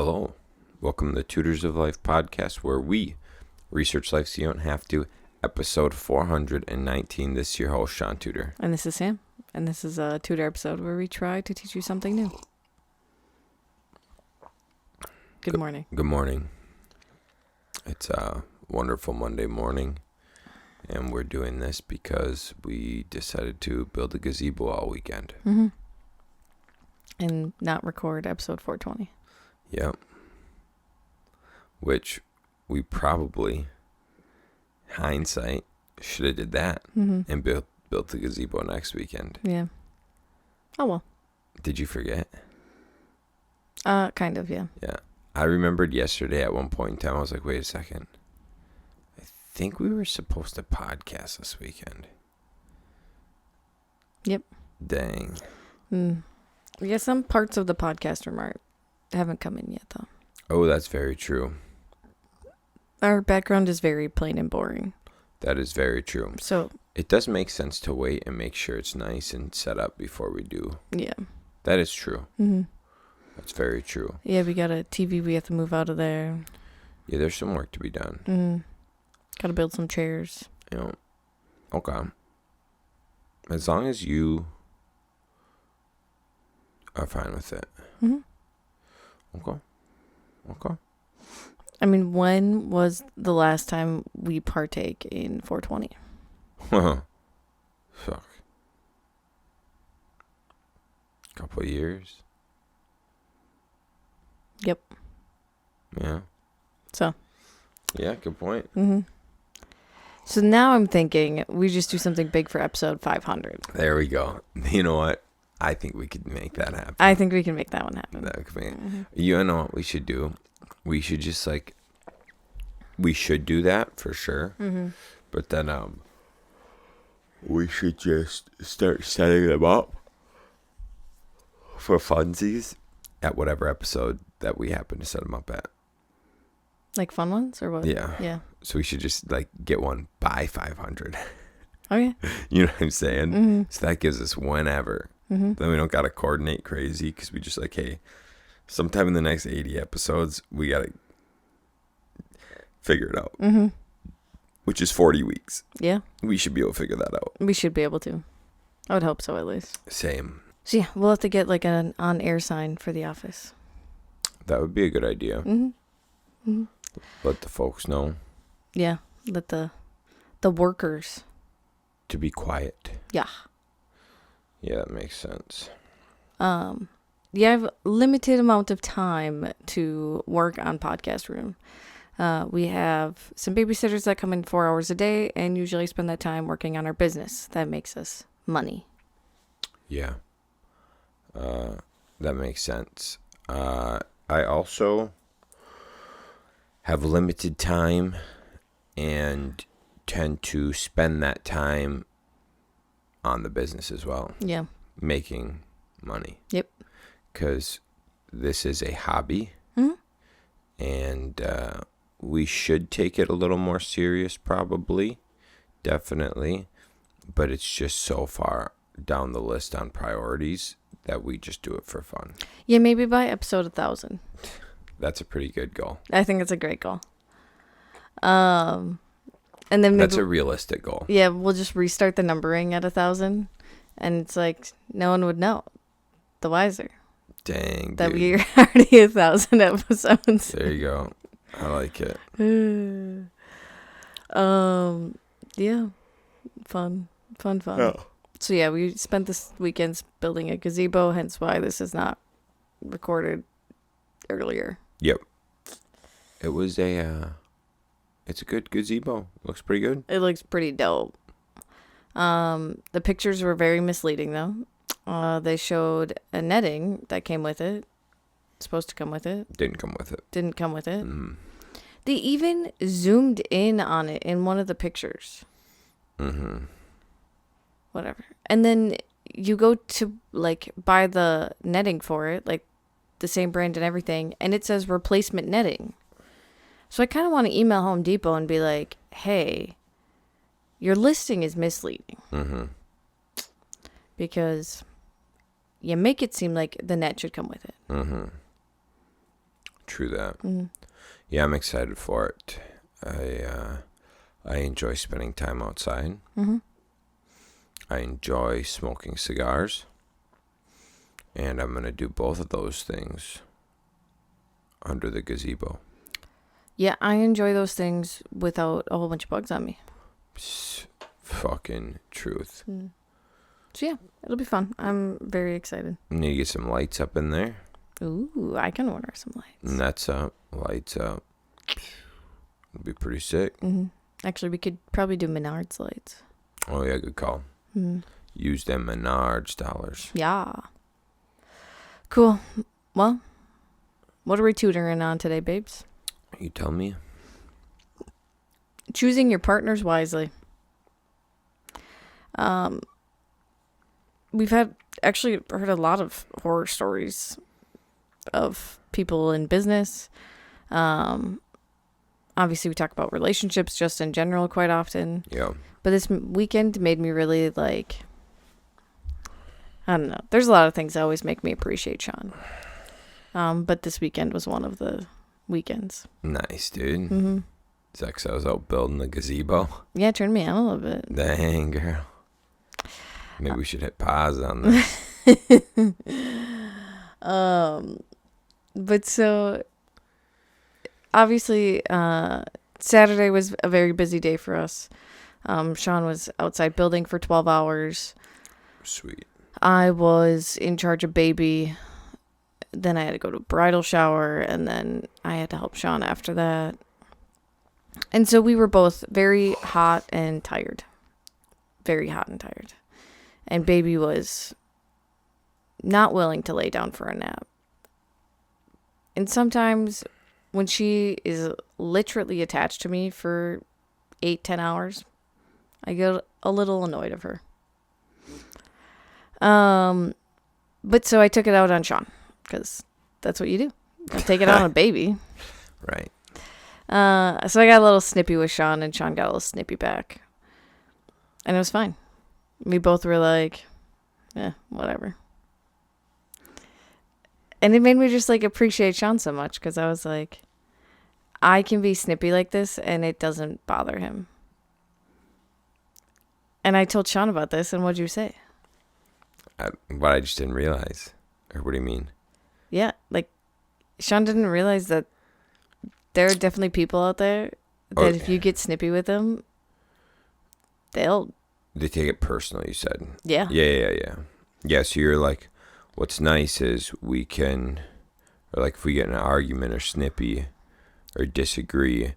Hello. Welcome to the Tutors of Life podcast, where we research life so you don't have to. Episode 419. This is your host, Shaun Tutor. And this is Sam. And this is a Tutor episode where we try to teach you something new. Good morning. Good morning. It's a wonderful Monday morning, and we're doing this because we decided to build a gazebo all weekend. Mm-hmm. And not record episode 420. Yep. Which we probably, hindsight, should have did that and built the gazebo next weekend. Yeah. Oh, well. Did you forget? Kind of, yeah. Yeah. I remembered yesterday at one point in time, I was like, wait a second. I think we were supposed to podcast this weekend. Yep. Dang. Yeah, some parts of the podcast room haven't come in yet, though. Oh, that's very true. Our background is very plain and boring. That is very true. So it does make sense to wait and make sure it's nice and set up before we do. Yeah. That is true. Mm-hmm. That's very true. Yeah, we got a TV we have to move out of there. Yeah, there's some work to be done. Mm-hmm. Got to build some chairs. You know, okay. As long as you are fine with it. Mm-hmm. Okay. I mean, when was the last time we partake in 420? Fuck. Couple of years. Yep. Yeah. So. Yeah, good point. Mm-hmm. So now I'm thinking we just do something big for episode 500. There we go. You know what? I think we could make that happen. I think we can make that one happen. That could be. You know what we should do? We should just we should do that for sure. Mm-hmm. But then we should just start setting them up for funsies at whatever episode that we happen to set them up at. Like fun ones or what? Yeah. Yeah. So we should just get one by 500. Oh yeah. You know what I'm saying? Mm-hmm. So that gives us whenever. Mm-hmm. Then we don't got to coordinate crazy because we just hey, sometime in the next 80 episodes, we got to figure it out. Mm-hmm. Which is 40 weeks. Yeah. We should be able to figure that out. We should be able to. I would hope so, at least. Same. So yeah, we'll have to get an on-air sign for the office. That would be a good idea. Mm-hmm. Mm-hmm. Let the folks know. Yeah. Let the workers. To be quiet. Yeah. Yeah, that makes sense. Yeah, I have limited amount of time to work on Podcast Room. We have some babysitters that come in 4 hours a day and usually spend that time working on our business. That makes us money. Yeah. That makes sense. I also have limited time and tend to spend that time on the business as well. Yeah. Making money. Yep. Because this is a hobby. Mm-hmm. And we should take it a little more serious, probably. Definitely. But it's just so far down the list on priorities that we just do it for fun. Yeah, maybe by episode 1,000. That's a pretty good goal. I think it's a great goal. And then maybe, that's a realistic goal. Yeah, we'll just restart the numbering at 1,000, and it's no one would know. The wiser. Dang, that dude. we're already 1,000 episodes. There you go. I like it. Yeah, fun. Oh. So yeah, we spent this weekend building a gazebo, hence why this is not recorded earlier. Yep. It was it's a good gazebo. Looks pretty good. It looks pretty dope. The pictures were very misleading though. They showed a netting that came with it. It's supposed to come with it. Didn't come with it. Didn't come with it. They even zoomed in on it in one of the pictures. Mm-hmm. Whatever. And then you go to buy the netting for it, the same brand and everything, and it says replacement netting. So I kind of want to email Home Depot and be like, hey, your listing is misleading. Mm-hmm. Because you make it seem like the net should come with it. Mm-hmm. True that. Mm. Yeah, I'm excited for it. I enjoy spending time outside. Mm-hmm. I enjoy smoking cigars. And I'm going to do both of those things under the gazebo. Yeah, I enjoy those things without a whole bunch of bugs on me. Fucking truth. Mm. So yeah, it'll be fun. I'm very excited. Need to get some lights up in there. Ooh, I can order some lights. Nets up, lights up. It'll be pretty sick. Mm-hmm. Actually, we could probably do Menards lights. Oh yeah, good call. Mm. Use them Menards dollars. Yeah. Cool. Well, what are we tutoring on today, babes? You tell me. Choosing your partners wisely. We've heard a lot of horror stories of people in business. Obviously, we talk about relationships just in general quite often. Yeah. But this weekend made me really like, I don't know. There's a lot of things that always make me appreciate Shaun. But this weekend was one of the weekends. Nice, dude. Mm-hmm. It's like 'cause I was out building the gazebo. Yeah, it turned me on a little bit. Dang, girl. Maybe we should hit pause on this. But so obviously, Saturday was a very busy day for us. Shaun was outside building for 12 hours. Sweet. I was in charge of baby. Then I had to go to a bridal shower, and then I had to help Shaun after that. And so we were both very hot and tired. Very hot and tired. And baby was not willing to lay down for a nap. And sometimes when she is literally attached to me for 8-10 hours, I get a little annoyed of her. But so I took it out on Shaun, because that's what you do. I take it out on a baby. Right. So I got a little snippy with Shaun, and Shaun got a little snippy back. And it was fine. We both were like, whatever. And it made me just like appreciate Shaun so much, because I was like, I can be snippy like this and it doesn't bother him. And I told Shaun about this, and what'd you say? What I just didn't realize. Or what do you mean? Yeah, like Shaun didn't realize that there are definitely people out there that if you get snippy with them, they take it personal, you said. Yeah. Yeah, so you're like, what's nice is we can, or like if we get in an argument or snippy or disagree,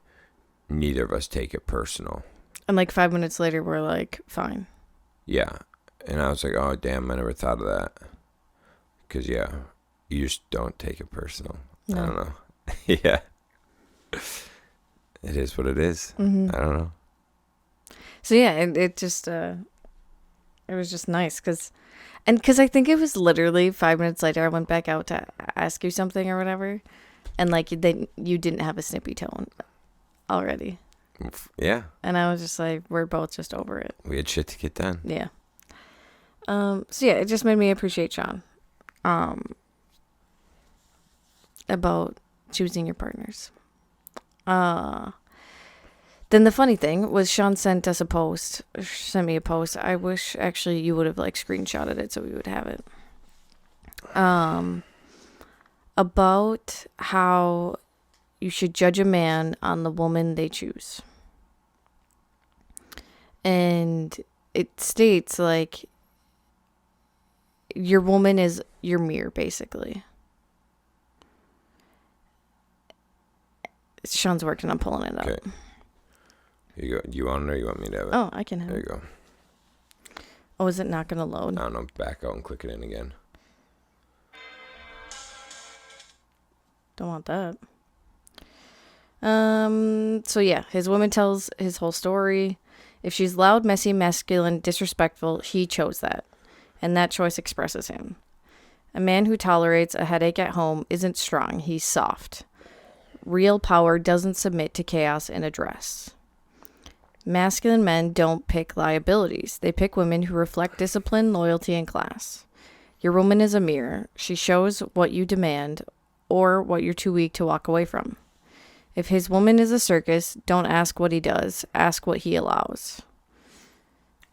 neither of us take it personal. And like 5 minutes later, we're like, fine. Yeah. And I was like, oh, damn, I never thought of that. Because, yeah, you just don't take it personal. No. I don't know. Yeah. It is what it is. Mm-hmm. I don't know. So, yeah, it just, it was just nice. Because I think it was literally 5 minutes later, I went back out to ask you something or whatever. And, like, you didn't have a snippy tone already. Yeah. And I was just like, we're both just over it. We had shit to get done. Yeah. So yeah, it just made me appreciate Shaun. About choosing your partners. Then the funny thing was Shaun sent me a post. I wish actually you would have like screenshotted it so we would have it. About how you should judge a man on the woman they choose. And it states like your woman is your mirror, basically. Shaun's working on pulling it up. Okay. Here you go. Do you want it or you want me to have it? Oh, I can have there it. There you go. Oh, is it not going to load? I don't know. Back out and click it in again. Don't want that. So yeah, his woman tells his whole story. If she's loud, messy, masculine, disrespectful, he chose that. And that choice expresses him. A man who tolerates a headache at home isn't strong, he's soft. Real power doesn't submit to chaos in a dress. Masculine men don't pick liabilities. They pick women who reflect discipline, loyalty, and class. Your woman is a mirror. She shows what you demand or what you're too weak to walk away from. If his woman is a circus, don't ask what he does. Ask what he allows.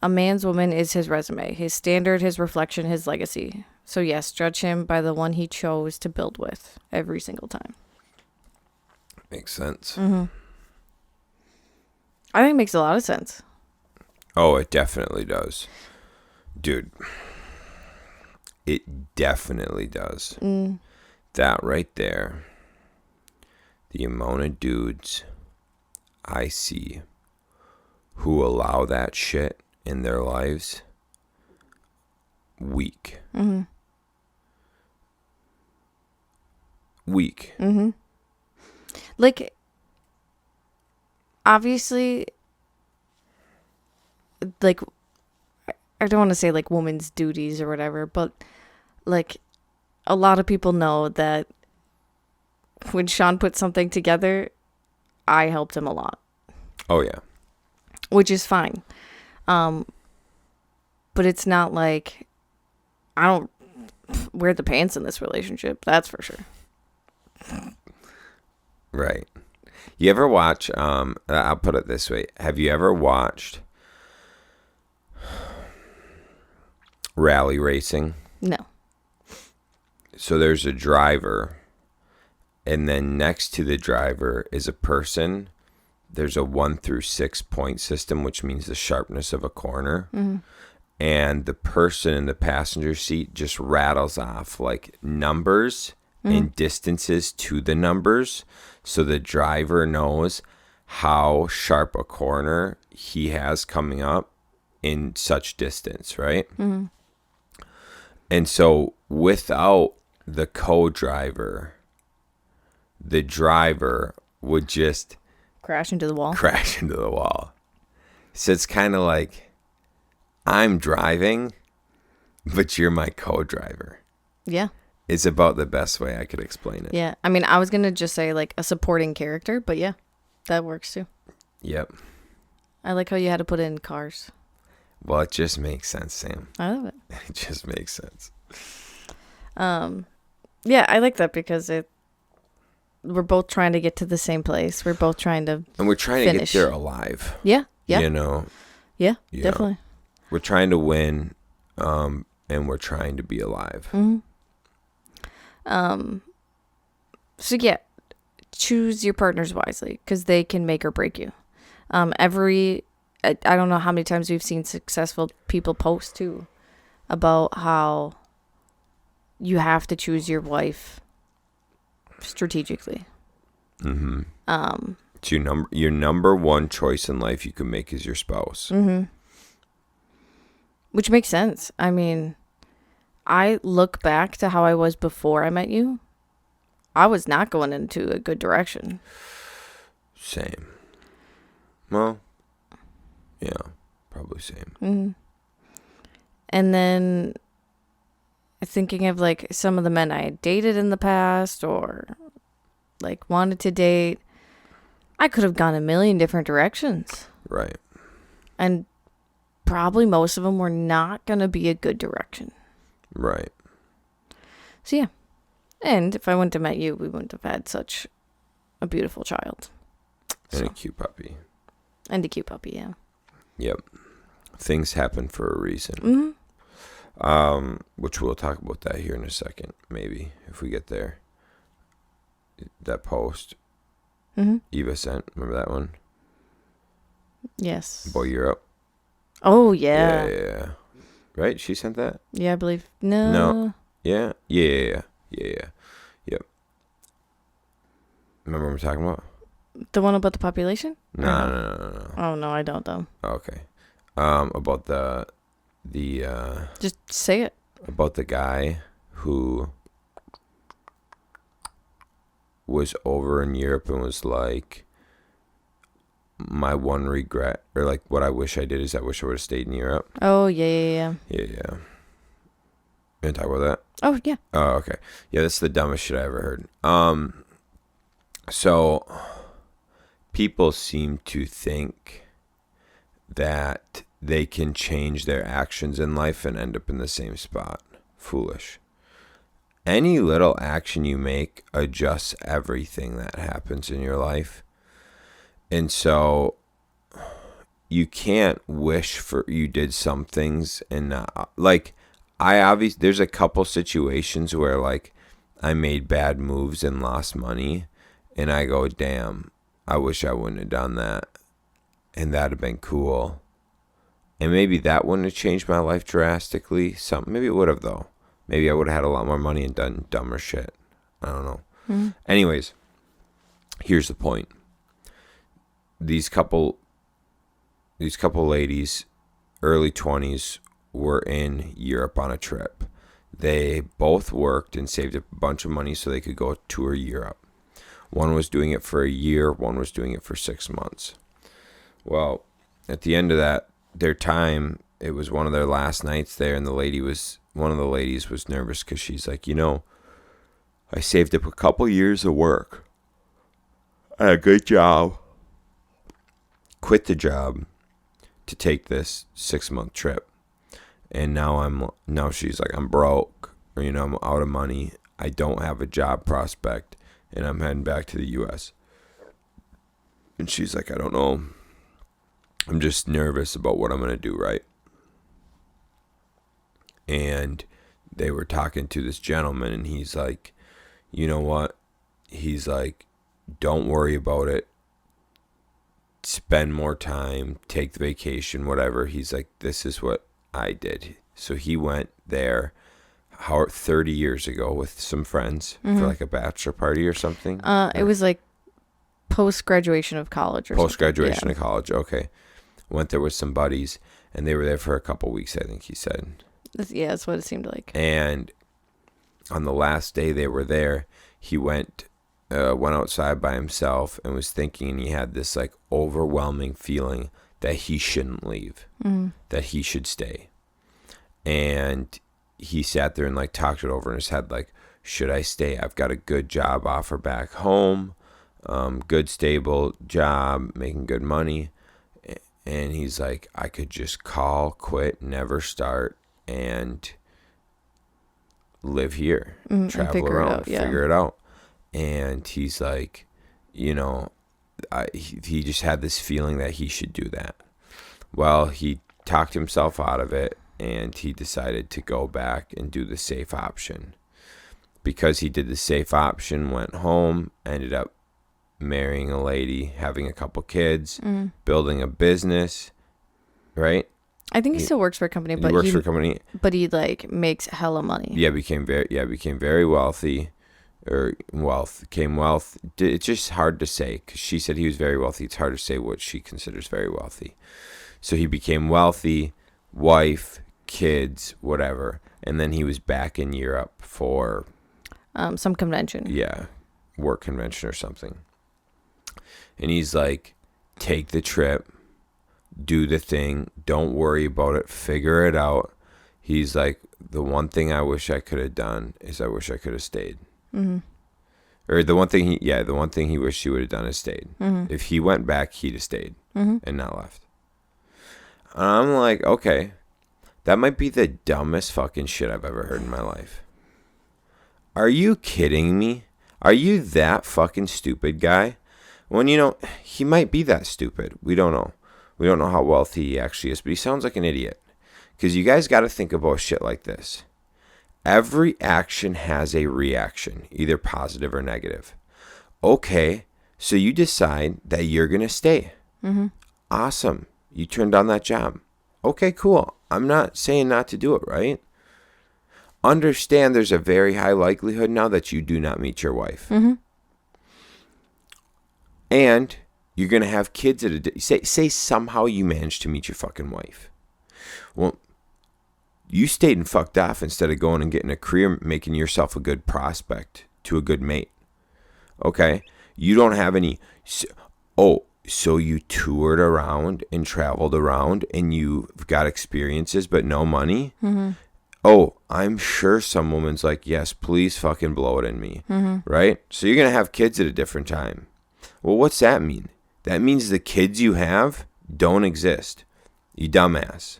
A man's woman is his resume, his standard, his reflection, his legacy. So yes, judge him by the one he chose to build with every single time. Makes sense. Mm-hmm. I think it makes a lot of sense. Oh, it definitely does. Dude, it definitely does. That right there, the amount of dudes I see who allow that shit in their lives, weak. Mm-hmm. Weak. Mm-hmm. Like, obviously, like, I don't want to say like woman's duties or whatever, but like a lot of people know that when Shaun put something together, I helped him a lot. Oh yeah. Which is fine. But it's not like I don't wear the pants in this relationship, that's for sure. Right. You ever watch, I'll put it this way. Have you ever watched rally racing? No. So there's a driver, and then next to the driver is a person. There's a 1 through 6 point system, which means the sharpness of a corner. Mm-hmm. And the person in the passenger seat just rattles off like numbers and distances to the numbers. So the driver knows how sharp a corner he has coming up in such distance, right? Mm-hmm. And so without the co-driver, the driver would just Crash into the wall. So it's kind of like, I'm driving, but you're my co-driver. Yeah. It's about the best way I could explain it. Yeah. I mean, I was going to just say like a supporting character, but yeah, that works too. Yep. I like how you had to put it in cars. Well, it just makes sense, Sam. I love it. It just makes sense. Yeah, I like that because we're both trying to get to the same place. We're both trying to And we're trying finish. to get there alive. Yeah. Yeah. You know? Yeah, You definitely. know, we're trying to win, and we're trying to be alive. Mm-hmm. So yeah, choose your partners wisely because they can make or break you. I don't know how many times we've seen successful people post too about how you have to choose your wife strategically. Mm-hmm. It's your number one choice in life you can make is your spouse. Mm-hmm. Which makes sense. I mean, I look back to how I was before I met you. I was not going into a good direction. Same. Well, yeah, probably same. Mm-hmm. And then thinking of like some of the men I had dated in the past or like wanted to date, I could have gone a million different directions. Right. And probably most of them were not going to be a good direction. Right. So yeah. And if I wouldn't have met you, we wouldn't have had such a beautiful child. And a cute puppy. And a cute puppy, yeah. Yep. Things happen for a reason. Mm-hmm. Which we'll talk about that here in a second, maybe, if we get there. That post Eva sent, remember that one? Yes. About Europe. Oh, yeah. Yeah. Right? She sent that? Yeah, I believe. No. Yeah? Yeah. Yep. Remember what we're talking about? The one about the population? No. Oh, no, I don't, though. Okay. About the Just say it. about the guy who was over in Europe and was like, my one regret, or like what I wish I did is I wish I would have stayed in Europe. Oh, yeah. Yeah. You want to talk about that? Oh, yeah. Oh, okay. Yeah, that's the dumbest shit I ever heard. So people seem to think that they can change their actions in life and end up in the same spot. Foolish. any little action you make adjusts everything that happens in your life. And so you can't wish for you did some things and not, like, there's a couple situations where like I made bad moves and lost money, and I go, damn, I wish I wouldn't have done that, and that'd have been cool. And maybe that wouldn't have changed my life drastically. Maybe it would have, though. Maybe I would have had a lot more money and done dumber shit. I don't know. Mm-hmm. Anyways, here's the point. These couple ladies, early 20s, were in Europe on a trip. They both worked and saved a bunch of money so they could go tour Europe. One was doing it for a year. One was doing it for 6 months. Well, at the end of their time, it was one of their last nights there, and one of the ladies was nervous because she's like, I saved up a couple years of work. I had a good job. Quit the job to take this 6-month trip. And now she's like, I'm broke, or, I'm out of money. I don't have a job prospect, and I'm heading back to the U.S. And she's like, I don't know. I'm just nervous about what I'm going to do, right? And they were talking to this gentleman, and he's like, you know what? He's like, don't worry about it. Spend more time, take the vacation, whatever. He's like, this is what I did. So he went there 30 years ago with some friends for like a bachelor party or something. It was like post-graduation of college or post-graduation of college, okay. Went there with some buddies, and they were there for a couple weeks, I think he said. Yeah, that's what it seemed like. And on the last day they were there, he went outside by himself and was thinking, and he had this like overwhelming feeling that he shouldn't leave, that he should stay. And he sat there and like talked it over in his head, like, should I stay? I've got a good job offer back home, good stable job, making good money. And he's like, I could just call, quit, never start, and live here, travel around, figure it out. And he's like, he just had this feeling that he should do that. Well, he talked himself out of it, and he decided to go back and do the safe option. Because he did the safe option, went home, ended up marrying a lady, having a couple kids, building a business, right? I think he still works for a company, but he like makes hella money. Yeah, became very wealthy, came wealth. It's just hard to say, because she said he was very wealthy. It's hard to say what she considers very wealthy. So he became wealthy, wife, kids, whatever, and then he was back in Europe for some convention. Yeah, work convention or something. And he's like, take the trip, do the thing, don't worry about it, figure it out. He's like, the one thing I wish I could have done is I wish I could have stayed. Mm-hmm. Or the one thing he wished he would have done is stayed. Mm-hmm. If he went back, he'd have stayed and not left. And I'm like, okay, that might be the dumbest fucking shit I've ever heard in my life. Are you kidding me? Are you that fucking stupid, guy? When, he might be that stupid. We don't know. We don't know how wealthy he actually is, but he sounds like an idiot. Because you guys got to think about shit like this. Every action has a reaction, either positive or negative. Okay, so you decide that you're going to stay. Mm-hmm. Awesome. You turned down that job. Okay, cool. I'm not saying not to do it, right? Understand there's a very high likelihood now that you do not meet your wife. Mm-hmm. And you're going to have kids say somehow you managed to meet your fucking wife. Well, you stayed and fucked off instead of going and getting a career, making yourself a good prospect to a good mate. Okay? You don't have any... So you toured around and traveled around and you've got experiences but no money? Mm-hmm. Oh, I'm sure some woman's like, yes, please fucking blow it in me. Mm-hmm. Right? So you're going to have kids at a different time. Well, what's that mean? That means the kids you have don't exist. You dumbass.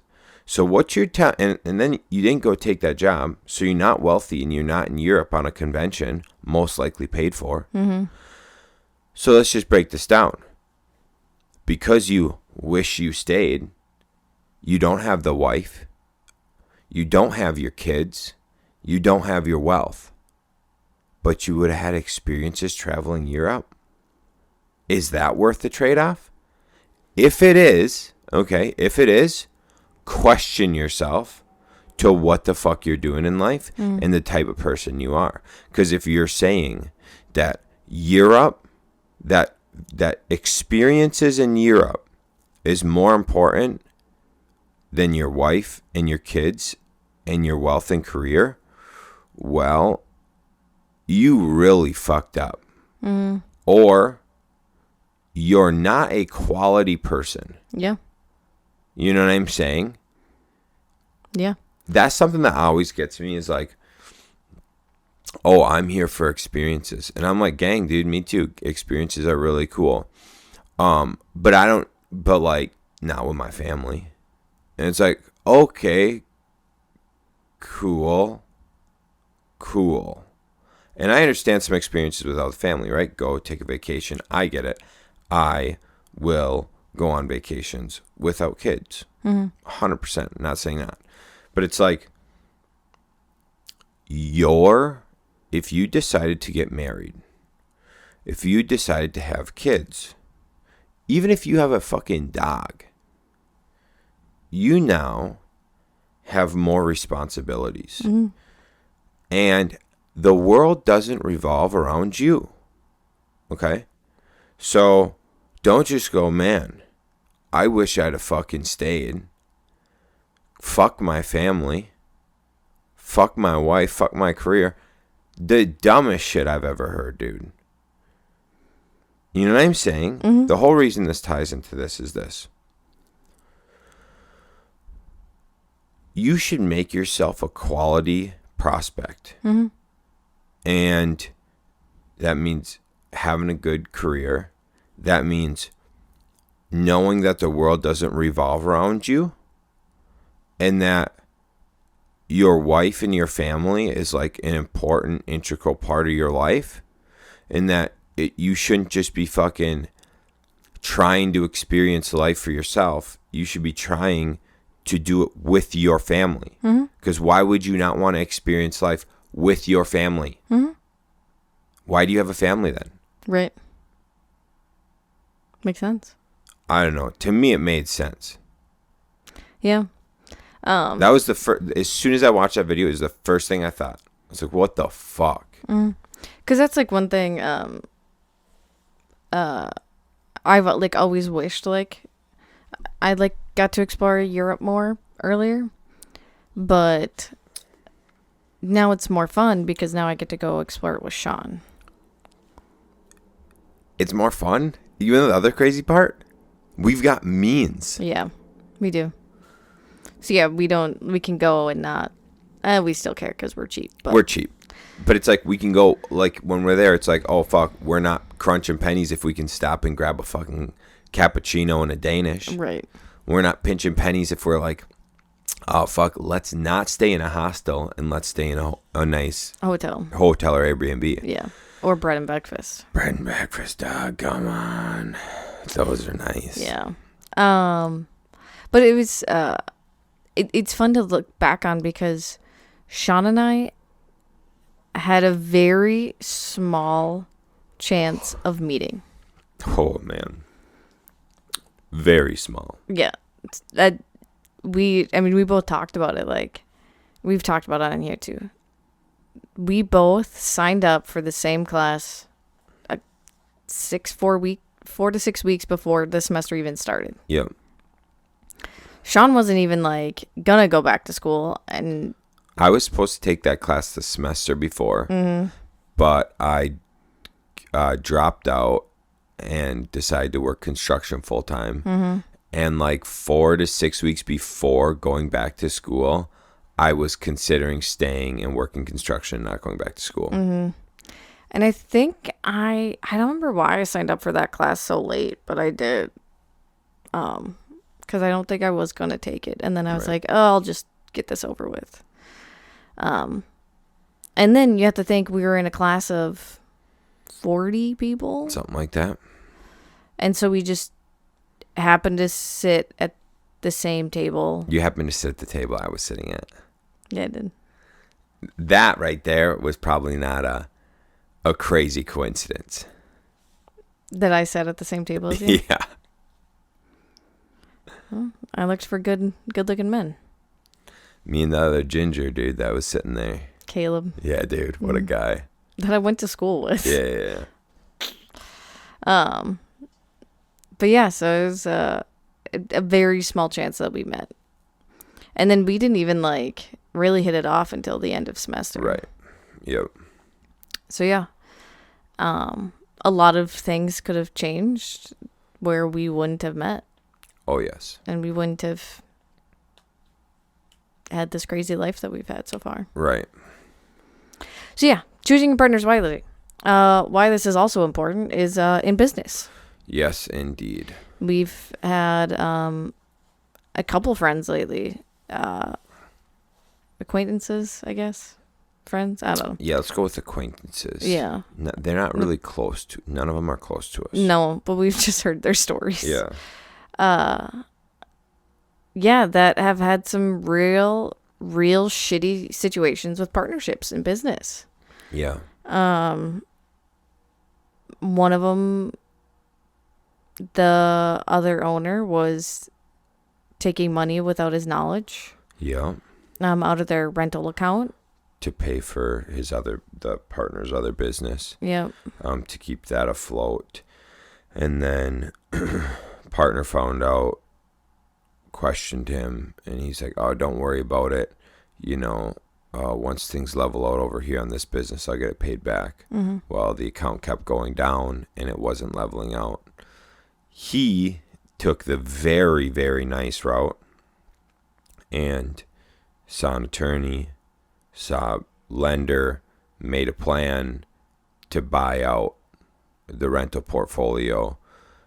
So what you're telling, and then you didn't go take that job, so you're not wealthy and you're not in Europe on a convention, most likely paid for. Mm-hmm. So let's just break this down. Because you wish you stayed, you don't have the wife, you don't have your kids, you don't have your wealth, but you would have had experiences traveling Europe. Is that worth the trade-off? If it is, okay, if it is, question yourself to what the fuck you're doing in life and the type of person you are. Because if you're saying that Europe, that experiences in Europe is more important than your wife and your kids and your wealth and career, well, you really fucked up. Or you're not a quality person. Yeah. You know what I'm saying? Yeah. That's something that always gets me is like, oh, I'm here for experiences. And I'm like, gang, dude, me too. Experiences are really cool. But like, not with my family. And it's like, okay, cool. And I understand some experiences without the family, right? Go take a vacation. I get it. I will go on vacations without kids. 100%. Not saying that. But it's like, if you decided to get married, if you decided to have kids, even if you have a fucking dog, you now have more responsibilities. And the world doesn't revolve around you. Okay? So don't just go, man, I wish I'd have fucking stayed. Fuck my family. Fuck my wife. Fuck my career. The dumbest shit I've ever heard, dude. You know what I'm saying? The whole reason this ties into this is this. You should make yourself a quality prospect. And that means having a good career. That means knowing that the world doesn't revolve around you. And that your wife and your family is like an important, integral part of your life. And that you shouldn't just be fucking trying to experience life for yourself. You should be trying to do it with your family. Because why would you not want to experience life with your family? Why do you have a family then? Right. Makes sense. I don't know. To me, it made sense. Yeah. That was the first. As soon as I watched that video, it was the first thing I thought. I was like, "What the fuck?" Because that's like one thing. I've like always wished like I like got to explore Europe more earlier, but now it's more fun because now I get to go explore it with Shaun. It's more fun. You know the other crazy part? We've got means. Yeah, we do. So yeah, we can go and not. We still care because we're cheap. But. We're cheap. But it's like we can go, like when we're there, it's like, oh fuck, we're not crunching pennies if we can stop and grab a fucking cappuccino and a Danish. Right. We're not pinching pennies if we're like, oh fuck, let's not stay in a hostel and let's stay in a nice hotel or Airbnb. Yeah. Or bread and breakfast. Bread and breakfast, dog. Come on. Those are nice. Yeah. But it was, it's fun to look back on because Shaun and I had a very small chance of meeting. Oh, man. Very small. Yeah. We both talked about it. Like, we've talked about it on here too. We both signed up for the same class 4 to 6 weeks before the semester even started. Yep. Shaun wasn't even like gonna go back to school, and I was supposed to take that class the semester before, but I dropped out and decided to work construction full time. And like 4 to 6 weeks before going back to school, I was considering staying and working construction, not going back to school. And I think I don't remember why I signed up for that class so late, but I did. Because because I don't think I was going to take it. And then I was Right. like, oh, I'll just get this over with. And then you have to think we were in a class of 40 people. Something like that. And so we just happened to sit at the same table. You happened to sit at the table I was sitting at. Yeah, I did. That right there was probably not a crazy coincidence. That I sat at the same table as you? Yeah. Well, I looked for good-looking men. Me and the other ginger dude that was sitting there. Caleb. Yeah, dude. What a guy. That I went to school with. Yeah. But yeah, so it was a very small chance that we met. And then we didn't even like really hit it off until the end of semester. Right. Yep. So yeah. A lot of things could have changed where we wouldn't have met. Oh, yes. And we wouldn't have had this crazy life that we've had so far. Right. So yeah, choosing your partners wisely. Why this is also important is in business. Yes, indeed. We've had a couple friends lately. Acquaintances, I guess. Friends? I don't know. Yeah, let's go with acquaintances. Yeah. No, they're not really close to... None of them are close to us. No, but we've just heard their stories. Yeah. Yeah, that have had some real shitty situations with partnerships in business. Yeah. One of them, the other owner was taking money without his knowledge. Yeah. Out of their rental account. To pay for the partner's other business. Yeah. To keep that afloat. And then partner found out, questioned him, and he's like, oh, don't worry about it. You know, once things level out over here on this business, I'll get it paid back. Mm-hmm. Well, the account kept going down and it wasn't leveling out. He took the very, very nice route and saw an attorney, saw a lender, made a plan to buy out the rental portfolio.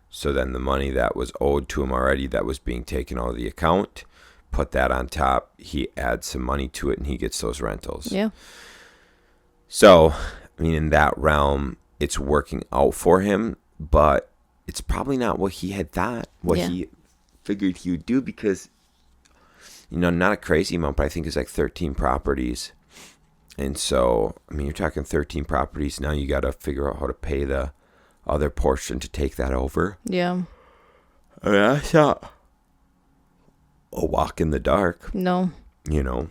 So then the money that was owed to him already that was being taken out of the account, put that on top. He adds some money to it and he gets those rentals. Yeah. So, I mean, in that realm, it's working out for him, but it's probably not what he had thought, he figured he would do, because, you know, not a crazy amount, but I think it's like 13 properties. And so, I mean, you're talking 13 properties. Now you got to figure out how to pay the other portion to take that over. Yeah. I mean, that's not a walk in the dark. No. You know,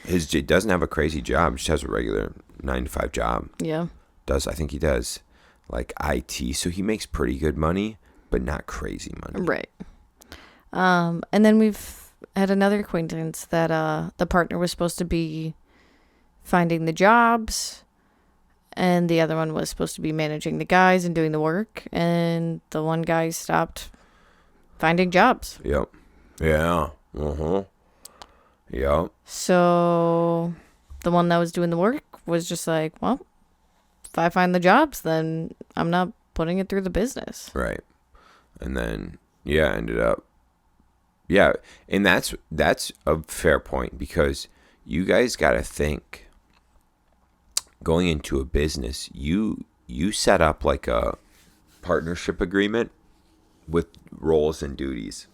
he doesn't have a crazy job. Just has a regular 9-to-5 job. Yeah. I think he does like IT. So he makes pretty good money, but not crazy money. Right. And then we've had another acquaintance that the partner was supposed to be finding the jobs, and the other one was supposed to be managing the guys and doing the work, and the one guy stopped finding jobs. Yep. Yeah. Uh-huh. Yep. So the one that was doing the work was just like, well, if I find the jobs, then I'm not putting it through the business. Right. And then, ended up. Yeah, and that's a fair point, because you guys got to think, going into a business, you set up like a partnership agreement with roles and duties.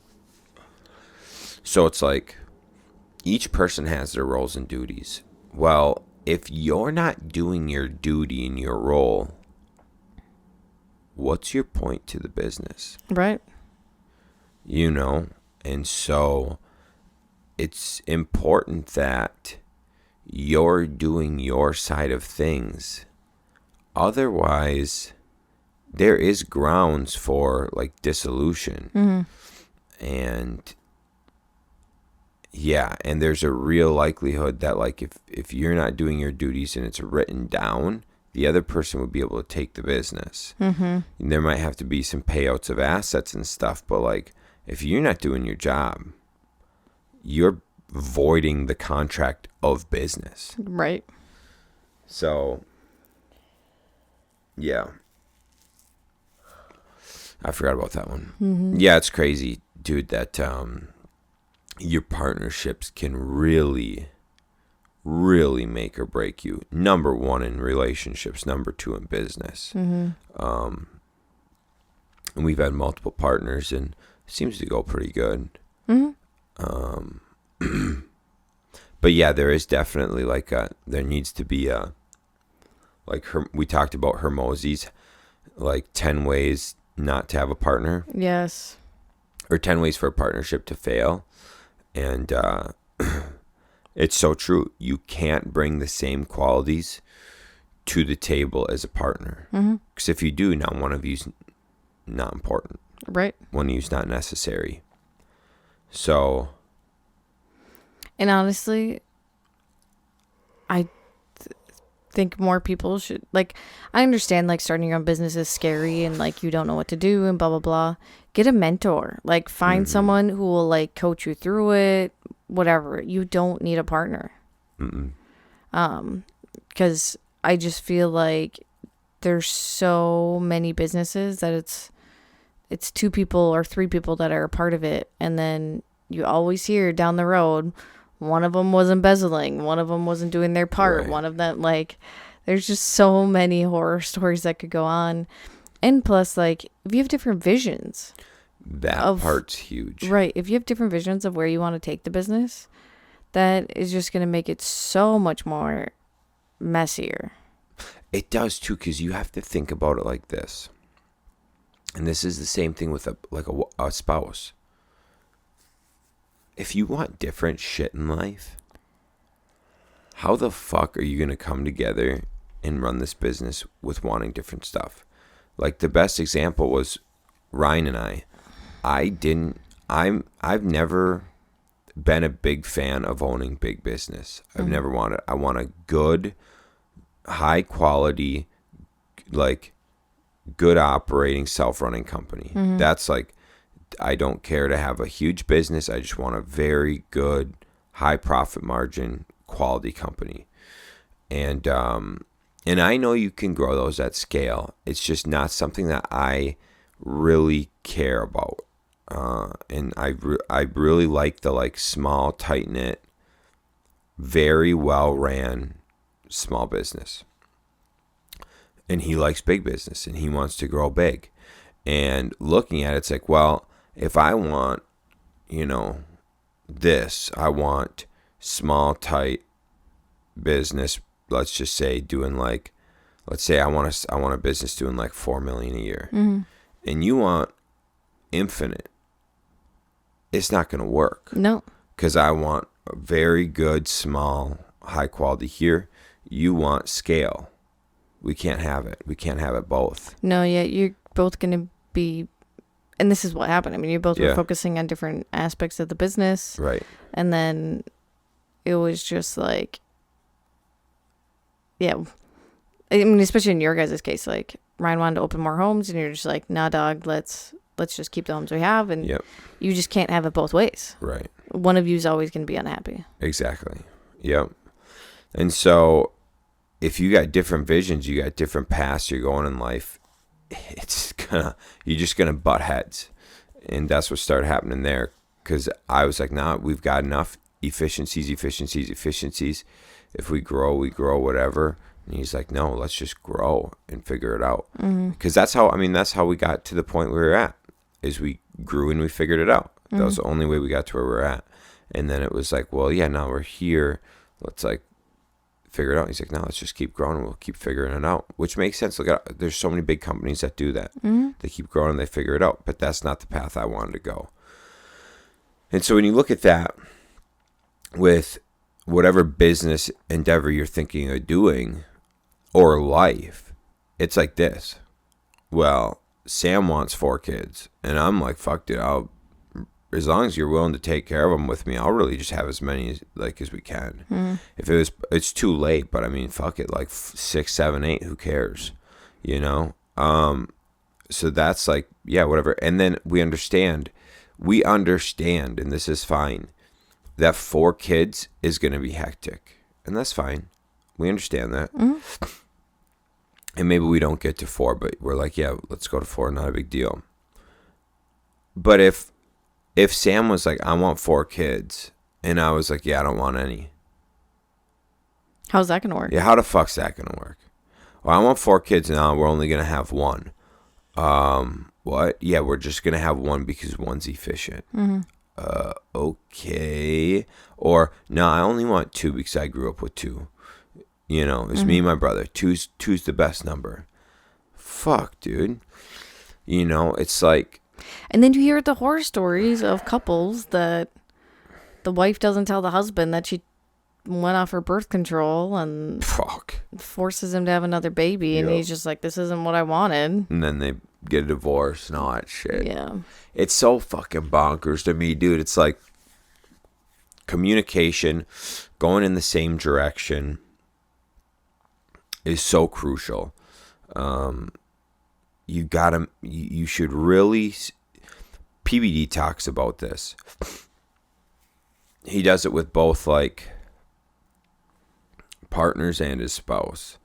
So it's like each person has their roles and duties. Well, if you're not doing your duty in your role, what's your point to the business? Right. You know? And so it's important that you're doing your side of things. Otherwise, there is grounds for like dissolution. Mm-hmm. And and there's a real likelihood that like if you're not doing your duties and it's written down, the other person would be able to take the business. Mm-hmm. And there might have to be some payouts of assets and stuff, but like, if you're not doing your job, you're voiding the contract of business. Right. So, yeah. I forgot about that one. Yeah, it's crazy, dude, that your partnerships can really, really make or break you. Number one in relationships, number two in business. And we've had multiple partners, and it seems to go pretty good. But yeah, there is definitely like there needs to be we talked about Hermosi's, like 10 ways not to have a partner. Yes. Or 10 ways for a partnership to fail. And it's so true. You can't bring the same qualities to the table as a partner. Because if you do, now one of you's not important. Right. One of you's not necessary. So. And honestly, I think more people should, like, I understand, like, starting your own business is scary and, like, you don't know what to do and blah, blah, blah. Get a mentor. Like, find someone who will, like, coach you through it, whatever. You don't need a partner. Because I just feel like there's so many businesses that it's 2 people or 3 people that are a part of it. And then you always hear down the road, one of them was embezzling, one of them wasn't doing their part, one of them, like, there's just so many horror stories that could go on. And plus, like, if you have different visions, that part's huge. Right. If you have different visions of where you want to take the business, that is just going to make it so much more messier. It does too, because you have to think about it like this. And this is the same thing with a spouse. If you want different shit in life, how the fuck are you going to come together and run this business with wanting different stuff? Like, the best example was Ryan and I. I've never been a big fan of owning big business. I've never wanted. I want a good, high quality, like, good operating, self-running company. That's like, I don't care to have a huge business. I just want a very good, high profit margin, quality company. And I know you can grow those at scale. It's just not something that I really care about. And I really like the, like, small, tight-knit, very well ran small business. And he likes big business and he wants to grow big. And looking at it, it's like, well, if I want, this, I want small, tight business, let's just say doing like, let's say I want a business doing like $4 million a year. And you want infinite. It's not going to work. No. Because I want a very good, small, high quality here. You want scale. We can't have it. We can't have it both. No, yeah, you're both going to be, and this is what happened. I mean, you both were focusing on different aspects of the business. Right. And then it was just like, yeah. I mean, especially in your guys' case, like, Ryan wanted to open more homes, and you're just like, nah, dog, let's just keep the homes we have. And you just can't have it both ways. Right. One of you is always going to be unhappy. Exactly. Yep. And so if you got different visions, you got different paths you're going in life, you're just gonna butt heads. And that's what started happening there. Because I was like, nah, we've got enough efficiencies. If we grow, whatever. And he's like, no, let's just grow and figure it out. Because that's how we got to the point where we're at, is we grew and we figured it out. That was the only way we got to where we're at. And then it was like, well, yeah, now we're here. Let's, like, figure it out. He's like, no, let's just keep growing and we'll keep figuring it out, which makes sense. Look, there's so many big companies that do that. They keep growing and they figure it out, but that's not the path I wanted to go. And so when you look at that with whatever business endeavor you're thinking of doing or life, it's like this. Well, Sam wants 4 kids and I'm like, fuck it. As long as you're willing to take care of them with me, I'll really just have as many as we can. If it's too late, but I mean, fuck it, like 6, 7, 8, who cares, so that's like, yeah, whatever. And then we understand, and this is fine, that 4 kids is going to be hectic, and that's fine. We understand that. And maybe we don't get to 4, but we're like, yeah, let's go to 4, not a big deal. But if Sam was like, I want 4 kids, and I was like, yeah, I don't want any. How's that gonna work? Yeah, how the fuck's that gonna work? Well, I want 4 kids now. We're only gonna have 1. What? Yeah, we're just gonna have 1 because 1's efficient. Okay. Or no, I only want 2 because I grew up with 2. You know, it's me and my brother. Two's the best number. Fuck, dude. You know, it's like. And then you hear the horror stories of couples that the wife doesn't tell the husband that she went off her birth control and forces him to have another baby, and he's just like, this isn't what I wanted. And then they get a divorce and all that shit. Yeah. It's so fucking bonkers to me, dude. It's like communication, going in the same direction is so crucial. You should really, PBD talks about this. He does it with both like partners and his spouse.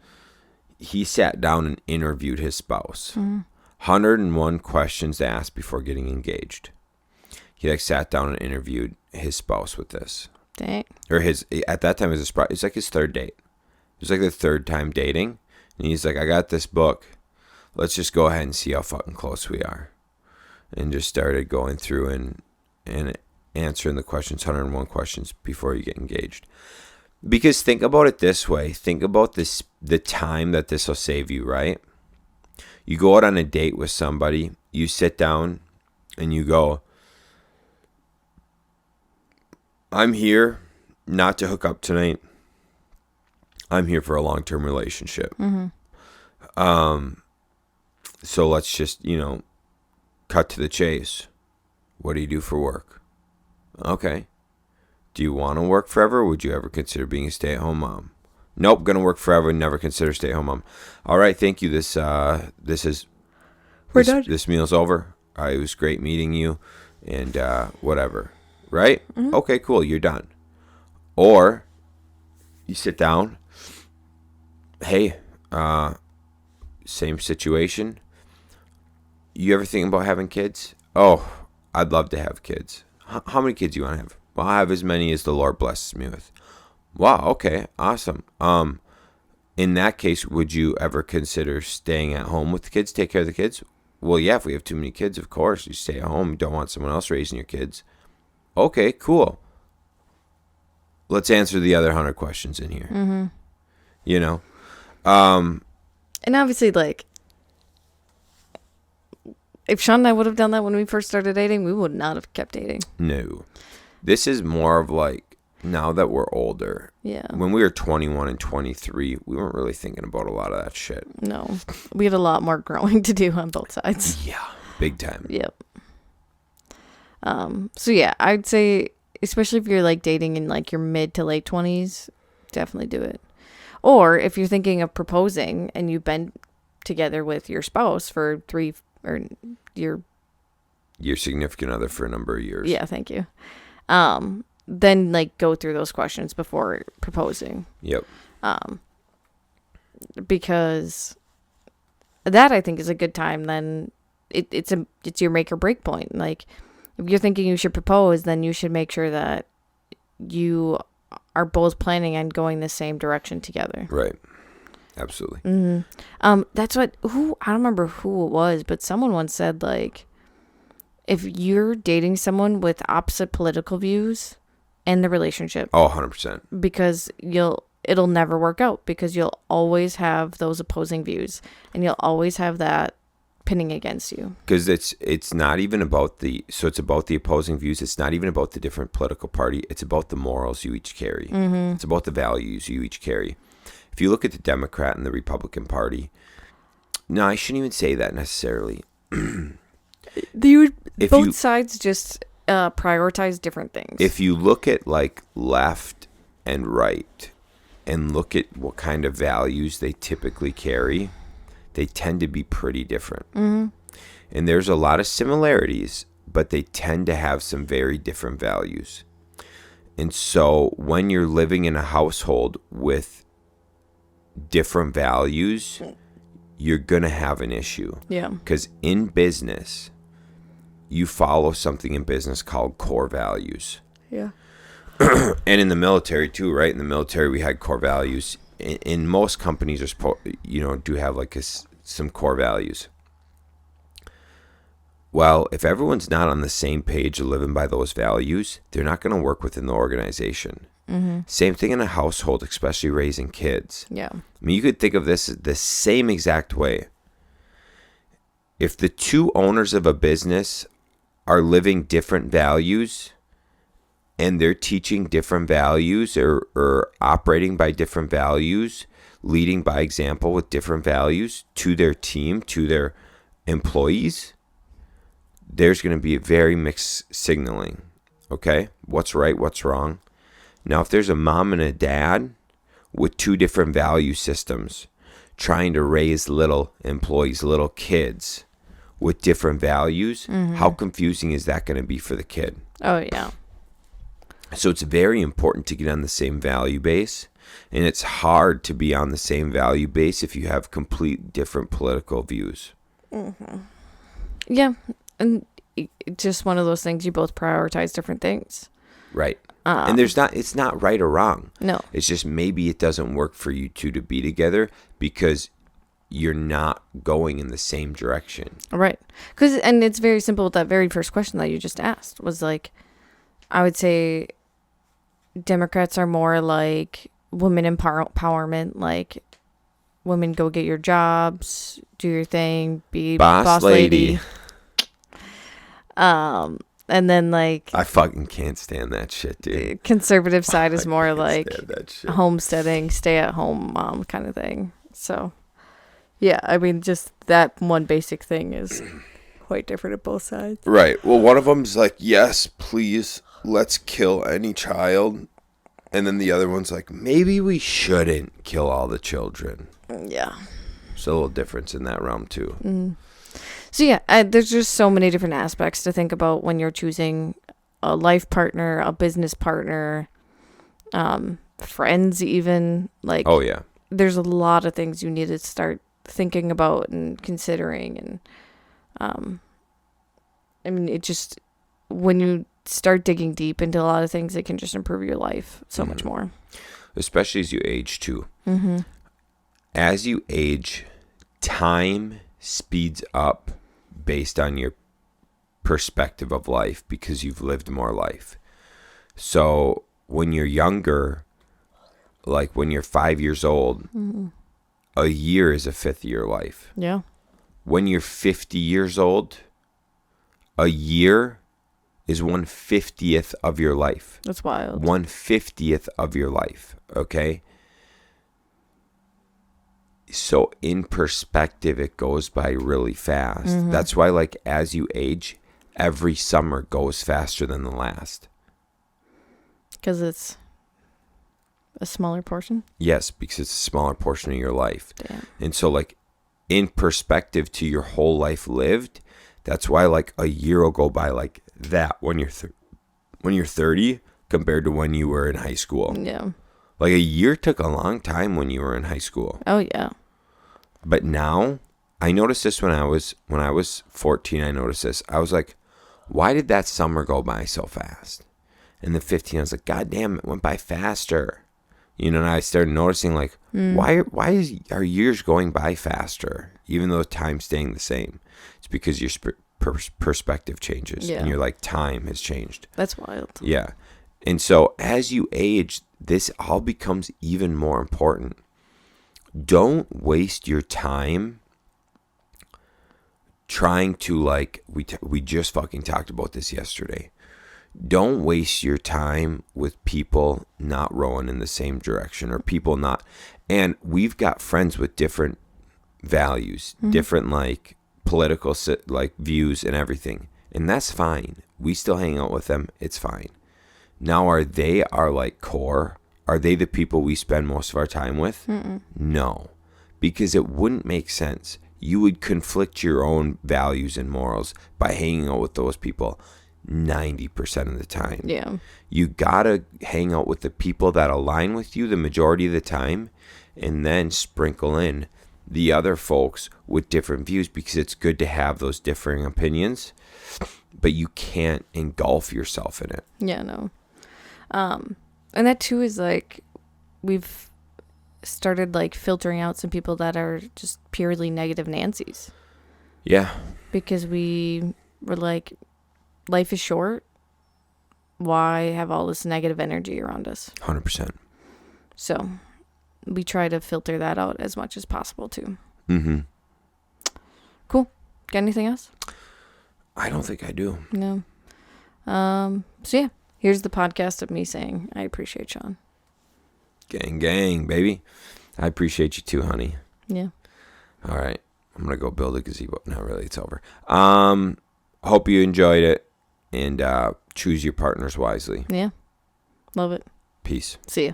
He sat down and interviewed his spouse. 101 questions asked before getting engaged. He like sat down and interviewed his spouse with this. Dang. Or at that time it's like his 3rd date. It was like the 3rd time dating, and he's like, I got this book. Let's just go ahead and see how fucking close we are. And just started going through and answering the questions, 101 questions before you get engaged. Because think about it this way. Think about the time that this will save you, right? You go out on a date with somebody, you sit down and you go, I'm here not to hook up tonight. I'm here for a long-term relationship. So let's just, cut to the chase. What do you do for work? Okay. Do you want to work forever, or would you ever consider being a stay-at-home mom? Nope, gonna work forever and never consider stay-at-home mom. All right, thank you. We're done. This meal's over. It was great meeting you, and whatever. Right? Okay, cool. You're done. Or you sit down. Hey, same situation. You ever think about having kids? Oh, I'd love to have kids. How many kids do you want to have? Well, I have as many as the Lord blesses me with. Wow, okay, awesome. In that case, would you ever consider staying at home with the kids, take care of the kids? Well, yeah, if we have too many kids, of course, you stay at home. You don't want someone else raising your kids. Okay, cool. Let's answer the other 100 questions in here. And obviously, like, if Shaun and I would have done that when we first started dating, we would not have kept dating. No. This is more of like, now that we're older. Yeah. When we were 21 and 23, we weren't really thinking about a lot of that shit. No. We had a lot more growing to do on both sides. Yeah. Big time. Yep. So yeah, I'd say, especially if you're like dating in like your mid to late 20s, definitely do it. Or if you're thinking of proposing and you've been together with your spouse for your significant other for a number of years. Yeah, thank you. Then like go through those questions before proposing. Yep. Because that I think is a good time. Then it's your make or break point. Like if you're thinking you should propose, then you should make sure that you are both planning on going the same direction together. Right. Absolutely. That's I don't remember who it was, but someone once said, like, if you're dating someone with opposite political views, end the relationship. Oh, 100%. Because it'll never work out, because you'll always have those opposing views and you'll always have that pinning against you. Because it's not even about it's about the opposing views. It's not even about the different political party. It's about the morals you each carry. It's about the values you each carry. If you look at the Democrat and the Republican Party, no, I shouldn't even say that necessarily. Both sides just prioritize different things. If you look at like left and right and look at what kind of values they typically carry, they tend to be pretty different. And there's a lot of similarities, but they tend to have some very different values. And so when you're living in a household with different values, you're going to have an issue. Yeah. Because in business, you follow something in business called core values. Yeah. And in the military too, right? In the military, we had core values. In most companies do have like some core values. Well, if everyone's not on the same page of living by those values, they're not going to work within the organization. Mm-hmm. Same thing in a household, especially raising kids. Yeah. I mean, you could think of this the same exact way. If the two owners of a business are living different values and they're teaching different values or operating by different values, leading by example with different values to their team, to their employees, there's going to be a very mixed signaling. Okay? What's right, what's wrong? Now, if there's a mom and a dad with two different value systems trying to raise little employees, little kids with different values, how confusing is that going to be for the kid? Oh, yeah. So it's very important to get on the same value base. And it's hard to be on the same value base if you have complete different political views. Mm-hmm. Yeah. And just one of those things, you both prioritize different things. Right. And it's not right or wrong. No. It's just maybe it doesn't work for you two to be together because you're not going in the same direction. Right. And it's very simple with that very first question that you just asked was like, I would say Democrats are more like women empowerment, like women go get your jobs, do your thing, be boss lady. And then like I fucking can't stand that shit, dude. Conservative side is more like homesteading, stay at home mom kind of thing. So yeah, I mean just that one basic thing is quite different at both sides. Right. Well, one of them's like, yes, please, let's kill any child. And then the other one's like, maybe we shouldn't kill all the children. Yeah. There's a little difference in that realm too. Mm. So yeah, there's just so many different aspects to think about when you're choosing a life partner, a business partner, friends even. Like, oh yeah, there's a lot of things you need to start thinking about and considering. And I mean, it just, when you start digging deep into a lot of things, it can just improve your life so much more. Especially as you age too. Mm-hmm. As you age, time speeds up based on your perspective of life because you've lived more life. So when you're younger, like when you're 5 years old, a year is a fifth of your life. Yeah. When you're 50 years old, a year is 1/50th of your life. That's wild. 1/50th of your life. Okay. So in perspective, it goes by really fast. Mm-hmm. That's why, like, as you age, every summer goes faster than the last. Because it's a smaller portion? Yes, because it's a smaller portion of your life. Damn. And so, like, in perspective to your whole life lived, that's why, like, a year will go by like that when you're 30 compared to when you were in high school. Yeah. Like, a year took a long time when you were in high school. Oh, yeah. But now, I noticed this when I was 14, I noticed this. I was like, why did that summer go by so fast? And then 15, I was like, God damn, it went by faster. You know, and I started noticing, like, why are years going by faster, even though time's staying the same? It's because your perspective changes. Yeah. And your, like, time has changed. That's wild. Yeah. And so as you age, this all becomes even more important. Don't waste your time trying to, like, we just fucking talked about this yesterday. Don't waste your time with people not rowing in the same direction or people not. And we've got friends with different values, different, like, political, like, views and everything. And that's fine. We still hang out with them. It's fine. Now, are they our, like, core? Are they the people we spend most of our time with? No, because it wouldn't make sense. You would conflict your own values and morals by hanging out with those people 90% of the time. Yeah. You gotta hang out with the people that align with you the majority of the time, and then sprinkle in the other folks with different views, because it's good to have those differing opinions. but you can't engulf yourself in it. Yeah, no. And that too is like, we've started like filtering out some people that are just purely negative Nancy's. Yeah. Because we were like, life is short. Why have all this negative energy around us? 100%. So we try to filter that out as much as possible too. Mm-hmm. Cool. Got anything else? I don't think I do. No. So yeah, here's the podcast of me saying I appreciate Shaun. Gang, gang, baby. I appreciate you too, honey. Yeah. All right. I'm going to go build a gazebo. Not really. It's over. Hope you enjoyed it. And choose your partners wisely. Yeah. Love it. Peace. See ya.